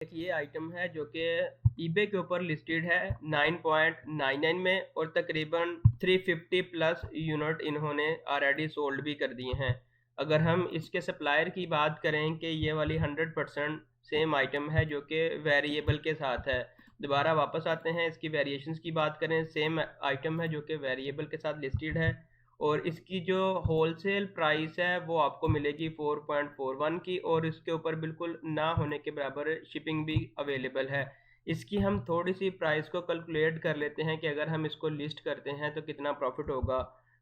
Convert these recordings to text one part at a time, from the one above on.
एक ये आइटम है जो कि ईबे के ऊपर लिस्टेड है 9.99 में और तकरीबन 350 प्लस यूनिट इन्होंने ऑलरेडी सोल्ड भी कर दिए हैं। अगर हम इसके सप्लायर की बात करें कि ये वाली 100% सेम आइटम है जो कि वेरिएबल के साथ है। दोबारा वापस आते हैं, इसकी वेरिएशंस की बात करें, सेम आइटम है जो कि वेरिएबल के साथ लिस्टेड है और इसकी जो होलसेल प्राइस है वो आपको मिलेगी 4.41 की और इसके ऊपर बिल्कुल ना होने के बराबर शिपिंग भी अवेलेबल है। इसकी हम थोड़ी सी प्राइस को कैलकुलेट कर लेते हैं कि अगर हम इसको लिस्ट करते हैं तो कितना प्रॉफिट होगा।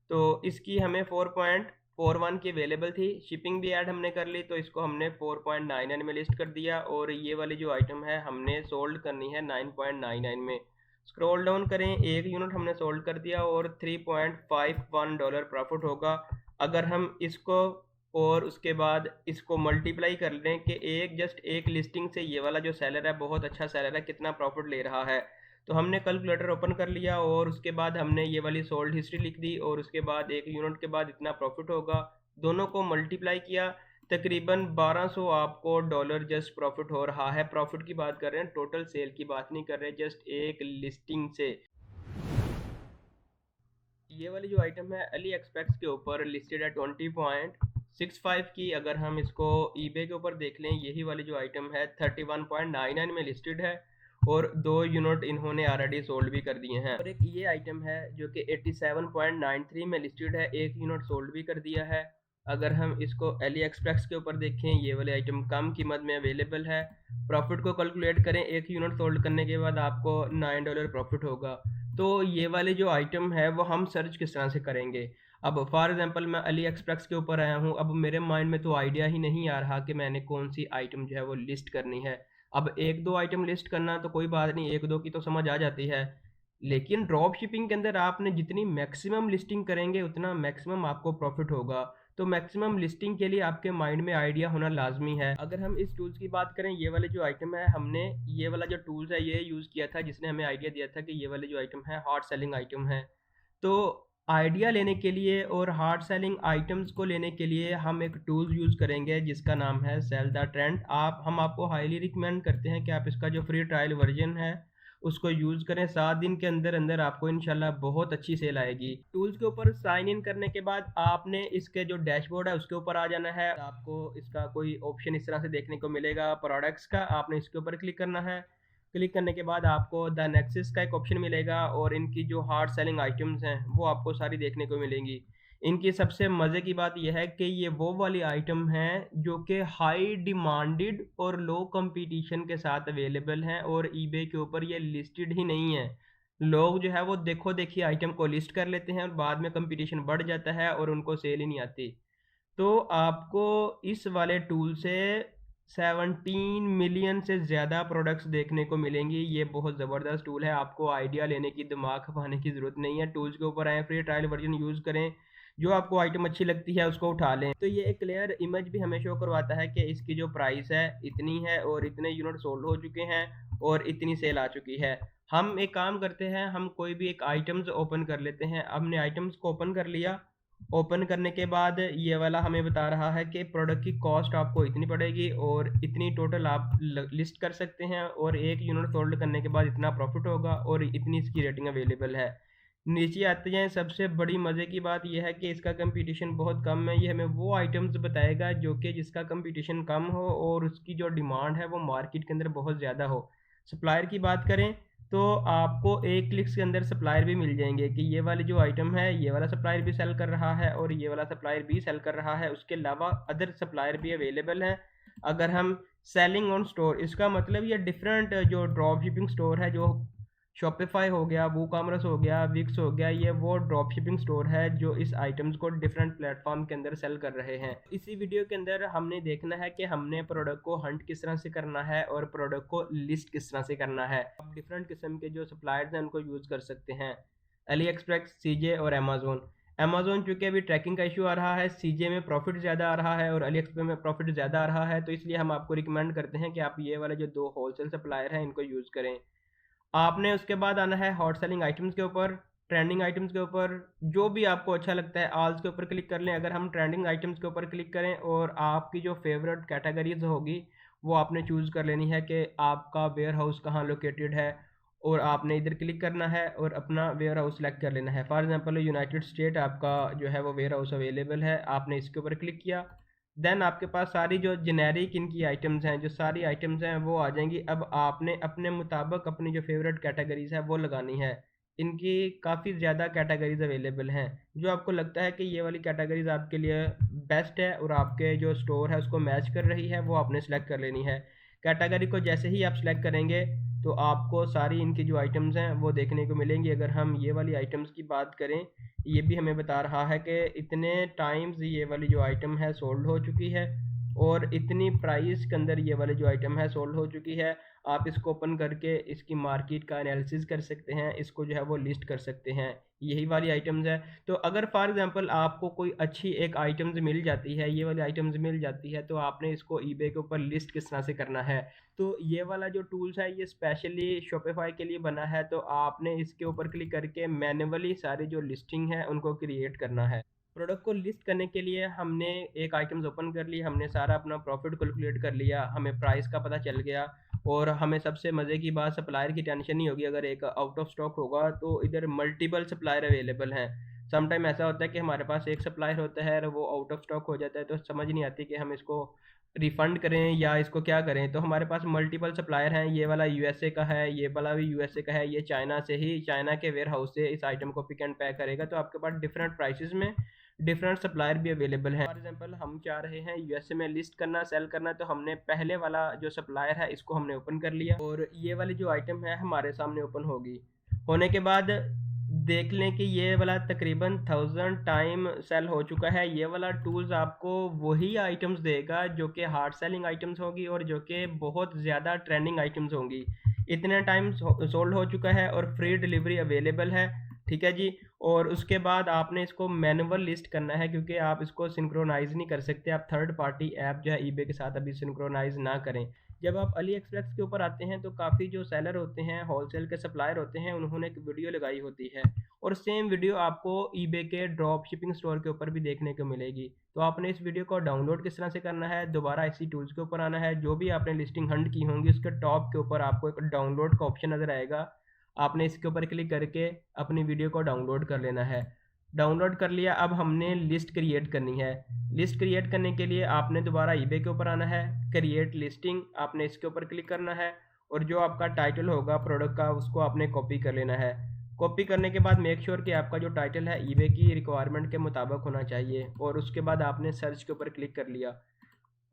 तो इसकी हमें 4.41 की अवेलेबल थी, शिपिंग भी ऐड हमने कर ली तो इसको हमने 4.99 में लिस्ट कर दिया और ये वाली जो आइटम है हमने सोल्ड करनी है 9.99 में। स्क्रॉल डाउन करें, एक यूनिट हमने सोल्ड कर दिया और $3.51 प्रॉफिट होगा। अगर हम इसको और उसके बाद इसको मल्टीप्लाई कर लें कि एक लिस्टिंग से ये वाला जो सेलर है बहुत अच्छा सेलर है, कितना प्रॉफिट ले रहा है, तो हमने कैलकुलेटर ओपन कर लिया और उसके बाद हमने ये वाली सोल्ड हिस्ट्री लिख दी और उसके बाद एक यूनिट के बाद इतना प्रॉफिट होगा, दोनों को मल्टीप्लाई किया, तकरीबन 1200 आपको डॉलर जस्ट प्रॉफिट हो रहा है। प्रॉफिट की बात कर रहे हैं, टोटल सेल की बात नहीं कर रहे, जस्ट एक लिस्टिंग से। ये वाली जो आइटम है अली एक्सप्रेस के ऊपर लिस्टेड है 20.65 की। अगर हम इसको ईबे के ऊपर देख लें, यही वाली जो आइटम है 31.99 में लिस्टेड है और 2 यूनिट इन्होंने ऑलरेडी सोल्ड भी कर दिए हैं। और एक ये आइटम है जो कि 87.93 में लिस्टेड है, एक यूनिट सोल्ड भी कर दिया है। अगर हम इसको अली एक्सप्रेस के ऊपर देखें, ये वाले आइटम कम कीमत में अवेलेबल है। प्रॉफिट को कैलकुलेट करें, एक यूनिट सोल्ड करने के बाद आपको $9 प्रॉफिट होगा। तो ये वाले जो आइटम है वो हम सर्च किस तरह से करेंगे। अब फॉर एग्जांपल मैं अली एक्सप्रेस के ऊपर आया हूँ, अब मेरे माइंड में तो आइडिया ही नहीं आ रहा कि मैंने कौन सी आइटम जो है वो लिस्ट करनी है। अब एक दो आइटम लिस्ट करना तो कोई बात नहीं, एक दो की तो समझ आ जाती है, लेकिन ड्रॉप शिपिंग के अंदर आपने जितनी मैक्सिमम लिस्टिंग करेंगे उतना मैक्सिमम आपको प्रॉफिट होगा। तो मैक्सिमम लिस्टिंग के लिए आपके माइंड में आइडिया होना लाजमी है। अगर हम इस टूल्स की बात करें, ये वाले जो आइटम है हमने ये वाला जो टूल्स है ये यूज़ किया था, जिसने हमें आइडिया दिया था कि ये वाले जो आइटम है हार्ड सेलिंग आइटम है। तो आइडिया लेने के लिए और हार्ड सेलिंग आइटम्स को लेने के लिए हम एक टूल यूज़ करेंगे जिसका नाम है सेल द ट्रेंड। हम आपको हाईली रिकमेंड करते हैं कि आप इसका जो फ्री ट्रायल वर्जन है उसको यूज़ करें। 7 दिन के अंदर अंदर आपको इंशाल्लाह बहुत अच्छी सेल आएगी। टूल्स के ऊपर साइन इन करने के बाद आपने इसके जो डैशबोर्ड है उसके ऊपर आ जाना है। आपको इसका कोई ऑप्शन इस तरह से देखने को मिलेगा प्रोडक्ट्स का, आपने इसके ऊपर क्लिक करना है। क्लिक करने के बाद आपको द नेक्सस का एक ऑप्शन मिलेगा और इनकी जो हार्ड सेलिंग आइटम्स हैं वो आपको सारी देखने को मिलेंगी। इनकी सबसे मज़े की बात यह है कि ये वो वाली आइटम है जो कि हाई डिमांडेड और लो कंपटीशन के साथ अवेलेबल हैं और ईबे के ऊपर ये लिस्टेड ही नहीं है। लोग जो है वो देखो देखी आइटम को लिस्ट कर लेते हैं और बाद में कंपटीशन बढ़ जाता है और उनको सेल ही नहीं आती। तो आपको इस वाले टूल से 17 मिलियन से ज़्यादा प्रोडक्ट्स देखने को मिलेंगी। ये बहुत ज़बरदस्त टूल है, आपको आइडिया लेने की, दिमाग खपाने की ज़रूरत नहीं है। टूल्स के ऊपर आएँ, फ्री ट्रायल वर्जन यूज़ करें, जो आपको आइटम अच्छी लगती है उसको उठा लें। तो ये एक क्लियर इमेज भी हमें शो करवाता है कि इसकी जो प्राइस है इतनी है और इतने यूनिट सोल्ड हो चुके हैं और इतनी सेल आ चुकी है। हम एक काम करते हैं, हम कोई भी एक आइटम्स ओपन कर लेते हैं। हमने आइटम्स को ओपन कर लिया, ओपन करने के बाद ये वाला हमें बता रहा है कि प्रोडक्ट की कॉस्ट आपको इतनी पड़ेगी और इतनी टोटल आप लिस्ट कर सकते हैं और एक यूनिट सोल्ड करने के बाद इतना प्रॉफिट होगा और इतनी इसकी रेटिंग अवेलेबल है। नीचे आते जाएँ, सबसे बड़ी मज़े की बात यह है कि इसका कंपटीशन बहुत कम है। ये हमें वो आइटम्स बताएगा जो कि जिसका कंपटीशन कम हो और उसकी जो डिमांड है वो मार्केट के अंदर बहुत ज़्यादा हो। सप्लायर की बात करें तो आपको एक क्लिक के अंदर सप्लायर भी मिल जाएंगे कि ये वाली जो आइटम है ये वाला सप्लायर भी सेल कर रहा है और ये वाला सप्लायर भी सेल कर रहा है। उसके अलावा अदर सप्लायर भी अवेलेबल हैं। अगर हम सेलिंग ऑन स्टोर, इसका मतलब ये डिफरेंट जो ड्रॉप शिपिंग स्टोर है, जो शॉपिफाई हो गया, वूकॉमर्स हो गया, विक्स हो गया, ये वो ड्रॉप शिपिंग स्टोर है जो इस आइटम्स को डिफरेंट प्लेटफॉर्म के अंदर सेल कर रहे हैं। इसी वीडियो के अंदर हमने देखना है कि हमने प्रोडक्ट को हंट किस तरह से करना है और प्रोडक्ट को लिस्ट किस तरह से करना है। आप डिफरेंट किस्म के जो सप्लायर्स हैं उनको यूज़ कर सकते हैं, अली एक्सप्रेस, सीजे और अमेजोन। अमेजोन चूंकि अभी ट्रैकिंग का इशू आ रहा है, सीजे में प्रॉफिट ज़्यादा आ रहा है और अली एक्सप्रेस में प्रॉफिट ज़्यादा आ रहा है, तो इसलिए हम आपको रिकमेंड करते हैं कि आप ये वाले जो दो होलसेल सप्लायर हैं इनको यूज़ करें। आपने उसके बाद आना है हॉट सेलिंग आइटम्स के ऊपर, ट्रेंडिंग आइटम्स के ऊपर, जो भी आपको अच्छा लगता है आल्स के ऊपर क्लिक कर लें। अगर हम ट्रेंडिंग आइटम्स के ऊपर क्लिक करें और आपकी जो फेवरेट कैटेगरीज होगी वो आपने चूज़ कर लेनी है कि आपका वेयर हाउस कहाँ लोकेटेड है, और आपने इधर क्लिक करना है और अपना वेयर हाउस सेलेक्ट कर लेना है। फॉर एग्जांपल यूनाइटेड स्टेट आपका जो है वो वेयर हाउस अवेलेबल है, आपने इसके ऊपर क्लिक किया। देन आपके पास सारी जो जेनेरिक इनकी आइटम्स हैं, जो सारी आइटम्स हैं वो आ जाएंगी। अब आपने अपने मुताबिक अपनी जो फेवरेट कैटेगरीज है वो लगानी है। इनकी काफ़ी ज़्यादा कैटेगरीज अवेलेबल हैं। जो आपको लगता है कि ये वाली कैटेगरीज आपके लिए बेस्ट है और आपके जो स्टोर है उसको मैच कर रही है, वो आपने सेलेक्ट कर लेनी है। कैटेगरी को जैसे ही आप सेलेक्ट करेंगे तो आपको सारी इनकी जो आइटम्स हैं वो देखने को मिलेंगी। अगर हम ये वाली आइटम्स की बात करें, ये भी हमें बता रहा है कि इतने टाइम्स ये वाली जो आइटम है सोल्ड हो चुकी है और इतनी प्राइस के अंदर ये वाली जो आइटम है सोल्ड हो चुकी है। आप इसको ओपन करके इसकी मार्केट का एनालिसिस कर सकते हैं, इसको जो है वो लिस्ट कर सकते हैं। यही वाली आइटम्स है। तो अगर फॉर एग्जांपल आपको कोई अच्छी एक आइटम्स मिल जाती है, ये वाली आइटम्स मिल जाती है, तो आपने इसको ईबे के ऊपर लिस्ट किस तरह से करना है। तो ये वाला जो टूल्स है ये स्पेशली शॉपिफाई के लिए बना है। तो आपने इसके ऊपर क्लिक करके मैन्युअली सारी जो लिस्टिंग है उनको क्रिएट करना है। प्रोडक्ट को लिस्ट करने के लिए हमने एक आइटम्स ओपन कर ली, हमने सारा अपना प्रॉफिट कैलकुलेट कर लिया, हमें प्राइस का पता चल गया, और हमें सबसे मज़े की बात सप्लायर की टेंशन नहीं होगी। अगर एक आउट ऑफ स्टॉक होगा तो इधर मल्टीपल सप्लायर अवेलेबल हैं। समटाइम ऐसा होता है कि हमारे पास एक सप्लायर होता है और वो आउट ऑफ स्टॉक हो जाता है, तो समझ नहीं आती कि हम इसको रिफ़ंड करें या इसको क्या करें। तो हमारे पास मल्टीपल सप्लायर हैं। ये वाला यूएसए का है, ये वाला भी यूएसए का है, ये चाइना से ही, चाइना के वेयर हाउस से इस आइटम को पिक एंड पैक करेगा। तो आपके पास डिफरेंट प्राइसेस में डिफरेंट सप्लायर भी अवेलेबल हैं। फॉर एग्जांपल हम चाह रहे हैं यूएसए में लिस्ट करना, सेल करना, तो हमने पहले वाला जो सप्लायर है इसको हमने ओपन कर लिया और ये वाली जो आइटम है हमारे सामने ओपन होगी। होने के बाद देख लें कि ये वाला तकरीबन 1000 टाइम सेल हो चुका है। ये वाला टूल्स आपको वही आइटम्स देगा जो कि हार्ड सेलिंग आइटम्स होगी और जो कि बहुत ज़्यादा ट्रेंडिंग आइटम्स होंगी। इतने टाइम सोल्ड हो चुका है और फ्री डिलीवरी अवेलेबल है। ठीक है जी। और उसके बाद आपने इसको मैनुअल लिस्ट करना है, क्योंकि आप इसको सिंक्रोनाइज़ नहीं कर सकते। आप थर्ड पार्टी ऐप जो है ईबे के साथ अभी सिंक्रोनाइज़ ना करें। जब आप अली एक्सप्रेस के ऊपर आते हैं तो काफ़ी जो सेलर होते हैं, होलसेल के सप्लायर होते हैं, उन्होंने एक वीडियो लगाई होती है और सेम वीडियो आपको ईबे के ड्रॉप शिपिंग स्टोर के ऊपर भी देखने को मिलेगी। तो आपने इस वीडियो को डाउनलोड किस तरह से करना है, दोबारा इसी टूल्स के ऊपर आना है। जो भी आपने लिस्टिंग हंट की होंगी उसके टॉप के ऊपर आपको एक डाउनलोड का ऑप्शन नज़र आएगा। आपने इसके ऊपर क्लिक करके अपनी वीडियो को डाउनलोड कर लेना है। डाउनलोड कर लिया। अब हमने लिस्ट क्रिएट करनी है। लिस्ट क्रिएट करने के लिए आपने दोबारा ईबे के ऊपर आना है, क्रिएट लिस्टिंग, आपने इसके ऊपर क्लिक करना है और जो आपका टाइटल होगा प्रोडक्ट का उसको आपने कॉपी कर लेना है। कॉपी करने के बाद मेक श्योर कि आपका जो टाइटल है ईबे की रिक्वायरमेंट के मुताबिक होना चाहिए और उसके बाद आपने सर्च के ऊपर क्लिक कर लिया।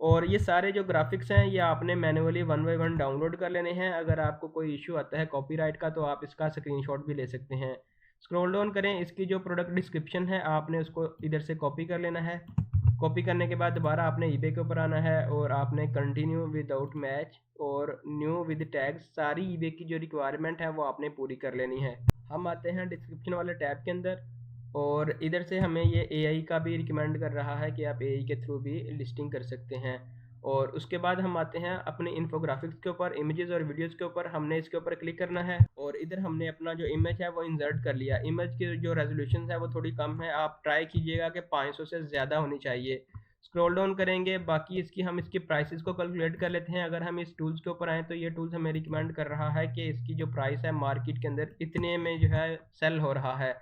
और ये सारे जो ग्राफिक्स हैं ये आपने manually one by one download कर लेने हैं। अगर आपको कोई इशू आता है कॉपीराइट का तो आप इसका स्क्रीनशॉट भी ले सकते हैं। स्क्रॉल डाउन करें, इसकी जो प्रोडक्ट डिस्क्रिप्शन है आपने उसको इधर से कॉपी कर लेना है। कॉपी करने के बाद दोबारा आपने ईबे के ऊपर आना है और आपने कंटिन्यू विदाउट मैच और न्यू विद टैग्स, सारी ईबे की जो रिक्वायरमेंट है वो आपने पूरी कर लेनी है। हम आते हैं डिस्क्रिप्शन वाले टैब के अंदर और इधर से हमें ये एआई का भी रिकमेंड कर रहा है कि आप एआई के थ्रू भी लिस्टिंग कर सकते हैं। और उसके बाद हम आते हैं अपने इन्फोग्राफिक्स के ऊपर, इमेजेस और वीडियोस के ऊपर। हमने इसके ऊपर क्लिक करना है और इधर हमने अपना जो इमेज है वो इंसर्ट कर लिया। इमेज की जो रेजोल्यूशन है वो थोड़ी कम है, आप ट्राई कीजिएगा कि 500 से ज़्यादा होनी चाहिए। स्क्रॉल डाउन करेंगे, बाकी हम इसकी प्राइसेस को कैलकुलेट कर लेते हैं। अगर हम इस टूल्स के ऊपर आएँ तो ये टूल्स हमें रिकमेंड कर रहा है कि इसकी जो प्राइस है मार्केट के अंदर इतने में जो है सेल हो रहा है।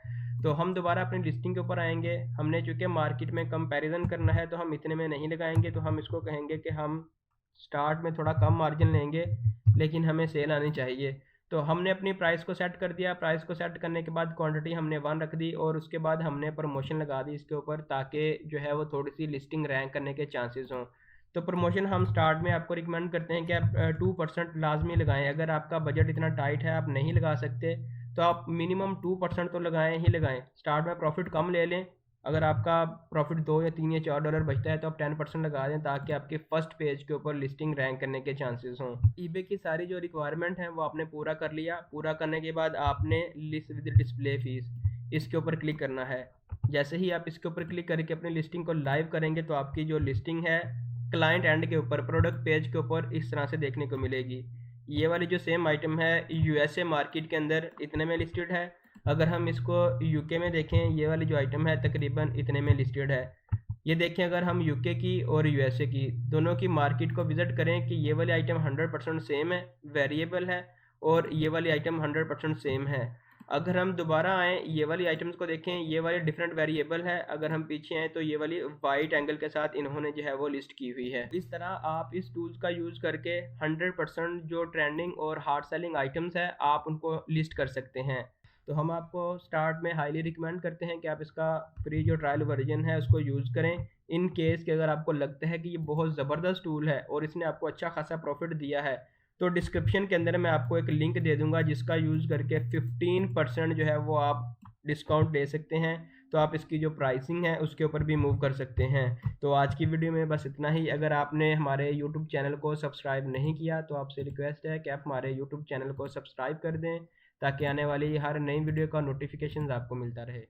तो हम दोबारा अपनी लिस्टिंग के ऊपर आएंगे। हमने चूँकि मार्केट में कंपैरिजन करना है तो हम इतने में नहीं लगाएंगे, तो हम इसको कहेंगे कि हम स्टार्ट में थोड़ा कम मार्जिन लेंगे लेकिन हमें सेल आनी चाहिए। तो हमने अपनी प्राइस को सेट कर दिया। प्राइस को सेट करने के बाद क्वांटिटी हमने 1 रख दी और उसके बाद हमने प्रमोशन लगा दी इसके ऊपर, ताकि जो है वो थोड़ी सी लिस्टिंग रैंक करने के चांसेस हों। तो प्रमोशन हम स्टार्ट में आपको रिकमेंड करते हैं कि आप 2% लाजमी लगाएं। अगर आपका बजट इतना टाइट है आप नहीं लगा सकते तो आप मिनिमम 2% तो लगाएं ही लगाएं। स्टार्ट में प्रॉफिट कम ले लें। अगर आपका प्रॉफिट 2 या 3 या 4 डॉलर बचता है तो आप 10% लगा दें, ताकि आपके फर्स्ट पेज के ऊपर लिस्टिंग रैंक करने के चांसेस हों। ईबे की सारी जो रिक्वायरमेंट है वो आपने पूरा कर लिया। पूरा करने के बाद आपने लिस्ट विद डिस्प्ले फीस इसके ऊपर क्लिक करना है। जैसे ही आप इसके ऊपर क्लिक करके अपनी लिस्टिंग को लाइव करेंगे तो आपकी जो लिस्टिंग है क्लाइंट एंड के ऊपर, प्रोडक्ट पेज के ऊपर इस तरह से देखने को मिलेगी। ये वाली जो सेम आइटम है यूएसए मार्केट के अंदर इतने में लिस्टेड है। अगर हम इसको यूके में देखें, ये वाली जो आइटम है तकरीबन इतने में लिस्टेड है। ये देखें, अगर हम यूके की और यूएसए की दोनों की मार्केट को विजिट करें कि ये वाली आइटम 100% सेम है, वेरिएबल है, और ये वाली आइटम 100% सेम है। अगर हम दोबारा आएँ, ये वाली आइटम्स को देखें, ये वाली डिफरेंट वेरिएबल है। अगर हम पीछे आएँ तो ये वाली वाइट एंगल के साथ इन्होंने जो है वो लिस्ट की हुई है। इस तरह आप इस टूल्स का यूज़ करके 100% जो ट्रेंडिंग और हार्ड सेलिंग आइटम्स है आप उनको लिस्ट कर सकते हैं। तो हम आपको स्टार्ट में हाईली रिकमेंड करते हैं कि आप इसका फ्री जो ट्रायल वर्जन है उसको यूज़ करें। इन केस कि अगर आपको लगता है कि ये बहुत ज़बरदस्त टूल है और इसने आपको अच्छा खासा प्रॉफिट दिया है, तो डिस्क्रिप्शन के अंदर मैं आपको एक लिंक दे दूंगा जिसका यूज़ करके 15% जो है वो आप डिस्काउंट ले सकते हैं। तो आप इसकी जो प्राइसिंग है उसके ऊपर भी मूव कर सकते हैं। तो आज की वीडियो में बस इतना ही। अगर आपने हमारे यूट्यूब चैनल को सब्सक्राइब नहीं किया तो आपसे रिक्वेस्ट है कि आप हमारे यूट्यूब चैनल को सब्सक्राइब कर दें, ताकि आने वाली हर नई वीडियो का नोटिफिकेशन आपको मिलता रहे।